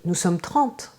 Nous sommes 30.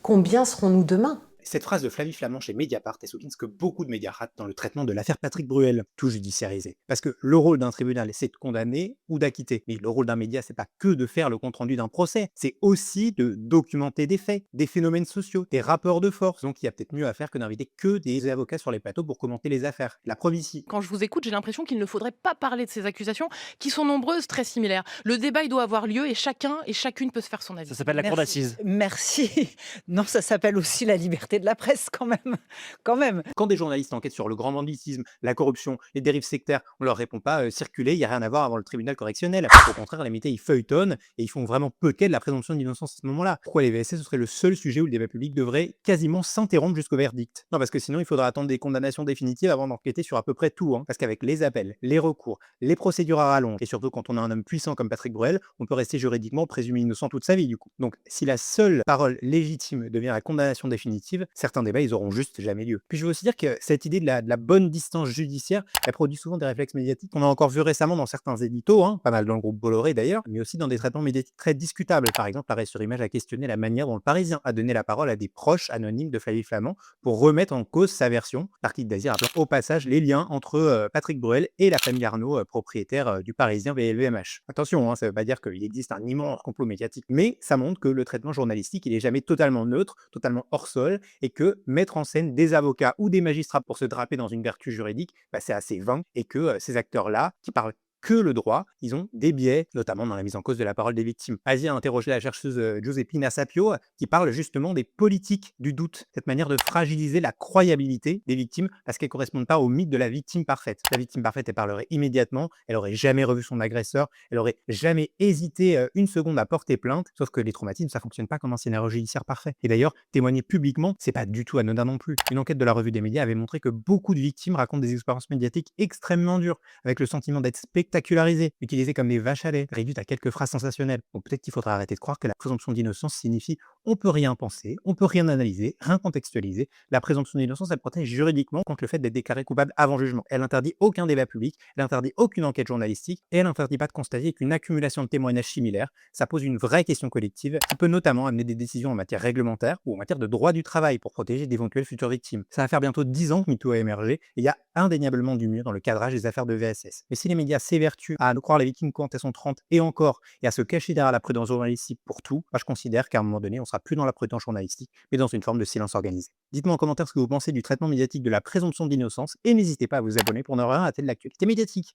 Combien serons-nous demain? Cette phrase de Flavie Flament chez Mediapart, elle souligne ce que beaucoup de médias ratent dans le traitement de l'affaire Patrick Bruel, tout judiciarisé. Parce que le rôle d'un tribunal, c'est de condamner ou d'acquitter. Mais le rôle d'un média, c'est pas que de faire le compte-rendu d'un procès, c'est aussi de documenter des faits, des phénomènes sociaux, des rapports de force. Donc il y a peut-être mieux à faire que d'inviter que des avocats sur les plateaux pour commenter les affaires. La preuve ici. Quand je vous écoute, j'ai l'impression qu'il ne faudrait pas parler de ces accusations qui sont nombreuses, très similaires. Le débat, il doit avoir lieu et chacun et chacune peut se faire son Ça avis. s'appelle la cour Merci. d'assises. Merci. Non, ça s'appelle aussi la liberté de la presse quand même, quand même. Quand des journalistes enquêtent sur le grand banditisme, la corruption, les dérives sectaires, on leur répond pas circuler, il n'y a rien à voir avant le tribunal correctionnel. Au contraire, les médias ils feuilletonnent et ils font vraiment peu de cas de la présomption d'innocence à ce moment-là. Pourquoi les VSS ce serait le seul sujet où le débat public devrait quasiment s'interrompre jusqu'au verdict? Non, parce que sinon il faudra attendre des condamnations définitives avant d'enquêter sur à peu près tout. Parce qu'avec les appels, les recours, les procédures à rallonge, et surtout quand on a un homme puissant comme Patrick Bruel, on peut rester juridiquement présumé innocent toute sa vie du coup. Donc si la seule parole légitime devient la condamnation définitive, certains débats ils auront juste jamais lieu. Puis je veux aussi dire que cette idée de la bonne distance judiciaire, elle produit souvent des réflexes médiatiques qu'on a encore vu récemment dans certains éditos, pas mal dans le groupe Bolloré d'ailleurs, mais aussi dans des traitements médiatiques très discutables. Par exemple, l'arrêt sur image a questionné la manière dont le Parisien a donné la parole à des proches anonymes de Flavie Flament pour remettre en cause sa version. L'article d'Azir appelant au passage les liens entre Patrick Bruel et la famille Arnaud, propriétaire du Parisien VLVMH. Attention, ça veut pas dire qu'il existe un immense complot médiatique, mais ça montre que le traitement journalistique, il est jamais totalement neutre, totalement hors sol, et que mettre en scène des avocats ou des magistrats pour se draper dans une vertu juridique, c'est assez vain, et que ces acteurs-là, qui parlent que le droit, ils ont des biais, notamment dans la mise en cause de la parole des victimes. Asia a interrogé la chercheuse Giuseppina Sapio, qui parle justement des politiques du doute, cette manière de fragiliser la croyabilité des victimes parce qu'elles ne correspondent pas au mythe de la victime parfaite. La victime parfaite, elle parlerait immédiatement, elle aurait jamais revu son agresseur, elle aurait jamais hésité une seconde à porter plainte, sauf que les traumatismes, ça fonctionne pas comme un scénario judiciaire parfait. Et d'ailleurs, témoigner publiquement, c'est pas du tout anodin non plus. Une enquête de la revue des médias avait montré que beaucoup de victimes racontent des expériences médiatiques extrêmement dures, avec le sentiment d'être spectacularisées, utilisées comme des vaches à lait, réduites à quelques phrases sensationnelles. Donc peut-être qu'il faudra arrêter de croire que la présomption d'innocence signifie on peut rien penser, on peut rien analyser, rien contextualiser. La présomption d'innocence, elle protège juridiquement contre le fait d'être déclaré coupable avant jugement. Elle interdit aucun débat public, elle interdit aucune enquête journalistique, et elle interdit pas de constater qu'une accumulation de témoignages similaires, ça pose une vraie question collective qui peut notamment amener des décisions en matière réglementaire ou en matière de droit du travail pour protéger d'éventuelles futures victimes. Ça va faire bientôt 10 ans que MeToo a émergé, et il y a indéniablement du mieux dans le cadrage des affaires de VSS. Mais si les médias s'évertuent à ne croire les victimes quand elles sont 30 et encore, et à se cacher derrière la prudence journalistique pour tout, je considère qu'à un moment donné, on sera plus dans la prudence journalistique, mais dans une forme de silence organisé. Dites-moi en commentaire ce que vous pensez du traitement médiatique de la présomption d'innocence, et n'hésitez pas à vous abonner pour ne rien rater de l'actualité médiatique.